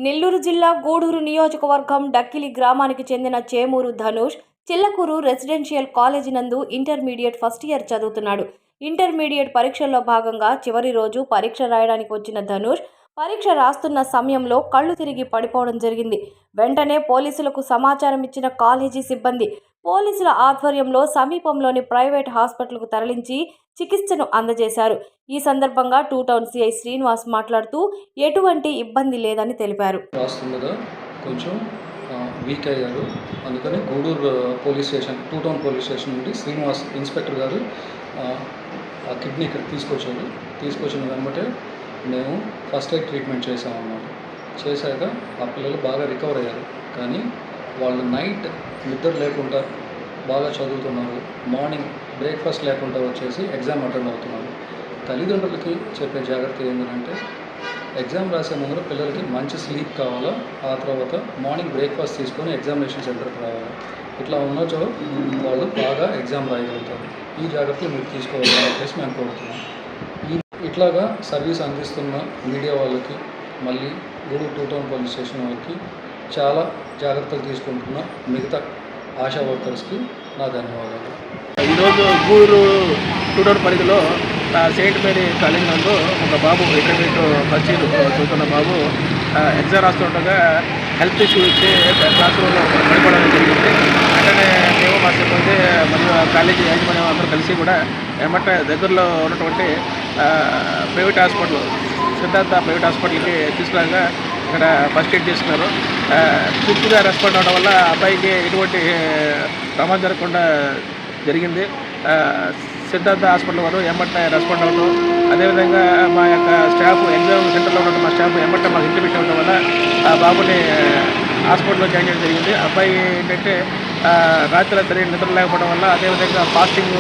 నెల్లూరు జిల్లా గూడూరు నియోజకవర్గం డక్కిలి గ్రామానికి చెందిన చేమూరు ధనుష్ చిల్లకూరు రెసిడెన్షియల్ కాలేజీ నందు ఇంటర్మీడియట్ ఫస్ట్ ఇయర్ చదువుతున్నాడు. ఇంటర్మీడియట్ పరీక్షల్లో భాగంగా చివరి రోజు పరీక్ష రాయడానికి వచ్చిన ధనుష్ పరీక్ష రాస్తున్న సమయంలో కళ్ళు తిరిగి పడిపోవడం జరిగింది. వెంటనే పోలీసులకు సమాచారం ఇచ్చిన కాలేజీ సిబ్బంది పోలీసుల ఆధ్వర్యంలో సమీపంలోని ప్రైవేట్ హాస్పిటల్కు తరలించి చికిత్సను అందజేశారు. ఈ సందర్భంగా టూ టౌన్ సిఐ శ్రీనివాస్ మాట్లాడుతూ ఎటువంటి ఇబ్బంది లేదని తెలిపారు. కొంచెం వీక్ అయ్యారు, అందుకని Gudur police station, two town police station నుండి శ్రీనివాస్ ఇన్స్పెక్టర్ గారు ఆ కిడ్నీ ఇక్కడ తీసుకొచ్చిన వెంబటే మేము ఫస్ట్ ఎయిడ్ ట్రీట్మెంట్ చేసామన్నమాట. చేశాక ఆ పిల్లలు బాగా రికవర్ అయ్యారు. కానీ వాళ్ళు నైట్ నిద్ర లేకుండా బాగా చదువుతున్నారు, మార్నింగ్ బ్రేక్ఫాస్ట్ లేకుండా వచ్చేసి ఎగ్జామ్ అటెండ్ అవుతున్నారు. తల్లిదండ్రులకి చెప్పే జాగ్రత్త ఏంటంటే ఎగ్జామ్ రాసే ముందు పిల్లలకి మంచి స్లీప్ కావాలా, ఆ తర్వాత మార్నింగ్ బ్రేక్ఫాస్ట్ తీసుకొని ఎగ్జామినేషన్ సెంటర్కి రావాలి. ఇట్లా ఉన్నచో వాళ్ళు బాగా ఎగ్జామ్ రాయగలుగుతారు. ఈ జాగ్రత్తలు మీరు తీసుకోవాలని చెప్పేసి మేము కోరుతున్నాం. ఇట్లాగా సర్వీస్ అందిస్తున్న మీడియా వాళ్ళకి, మళ్ళీ Gudur two town police station వాళ్ళకి, చాలా జాగ్రత్తలు తీసుకుంటున్న మిగతా ఆశా వర్కర్స్కి నా ధన్యవాదాలు. ఈరోజు గూడూరు టూ టౌన్ పరిధిలో సెయింట్ మేరీ కాలేజ్ నందు ఒక బాబు ఇంటర్మీడియట్ ఫస్ట్ ఇయర్ చదువుతున్న బాబు ఎగ్జామ్ రాస్తుండగా హెల్త్ ఇష్యూ ఇచ్చి క్లాస్ రూమ్లో పడిపోవడం జరిగింది. వెంటనే మేము మా సిబ్బంది మరియు కాలేజీ యాజమాన్యం అందరూ కలిసి కూడా ఏమంటే దగ్గరలో ఉన్నటువంటి ప్రైవేట్ హాస్పిటల్, సిద్ధార్థ ప్రైవేట్ హాస్పిటల్కి తీసుకురాగా ఇక్కడ ఫస్ట్ ఎయిడ్ చేస్తున్నారు. పూర్తిగా రెస్పాండ్ అవడం వల్ల అబ్బాయికి ఎటువంటి ప్రమాదం జరగకుండా జరిగింది. సిద్ధార్థ హాస్పిటల్ వారు ఎమ్మటే రెస్పాండ్ అవ్వడం, అదేవిధంగా మా యొక్క స్టాఫ్, ఎగ్జామ్ సెంటర్లో ఉన్న మా స్టాఫ్ ఎమ్మటే మాకు ఇంటిమేషన్ అవ్వడం వల్ల ఆ బాబుని హాస్పిటల్లో జాయిన్ చేయడం జరిగింది. అబ్బాయి ఏంటంటే రాత్రి సరైన నిద్ర లేకపోవడం వల్ల, అదేవిధంగా ఫాస్టింగ్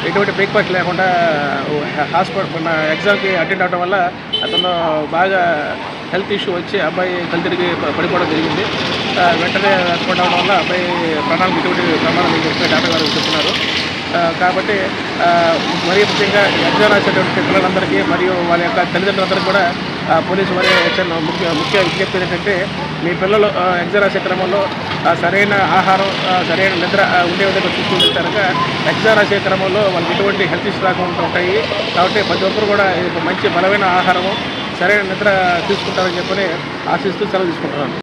ఎటువంటి బ్రేక్ఫాస్ట్ లేకుండా మన ఎగ్జామ్కి అటెండ్ అవ్వడం వల్ల అతను బాగా హెల్త్ ఇష్యూ వచ్చి అబ్బాయి కళ్ళు తిరిగి పడిపోవడం జరిగింది. వెంటనే రెస్పాండ్ అవ్వడం వల్ల అబ్బాయి ప్రాణాలకు ఎటువంటి ప్రమాదం చెప్పి డాక్టర్ గారు చెప్తున్నారు. కాబట్టి మరీ ముఖ్యంగా ఎగ్జామ్ రాసేటువంటి పిల్లలందరికీ మరియు వాళ్ళ యొక్క తల్లిదండ్రులందరికీ కూడా పోలీసు వారి ముఖ్య విజ్ఞప్తి ఏంటంటే, మీ పిల్లలు ఎగ్జామ్ రాసే క్రమంలో సరైన ఆహారం, సరైన నిద్ర ఉండే విధంగా చూసుకుంటే కనుక ఎగ్జామ్ రాసే క్రమంలో వాళ్ళకి ఎటువంటి హెల్త్ ఇష్యూస్ రాకుండా ఉంటాయి. కాబట్టి ప్రతి ఒక్కరు కూడా మంచి బలమైన ఆహారము, సరైన నిద్ర తీసుకుంటారని చెప్పని ఆశిస్తూ సెలవు తీసుకుంటున్నాను.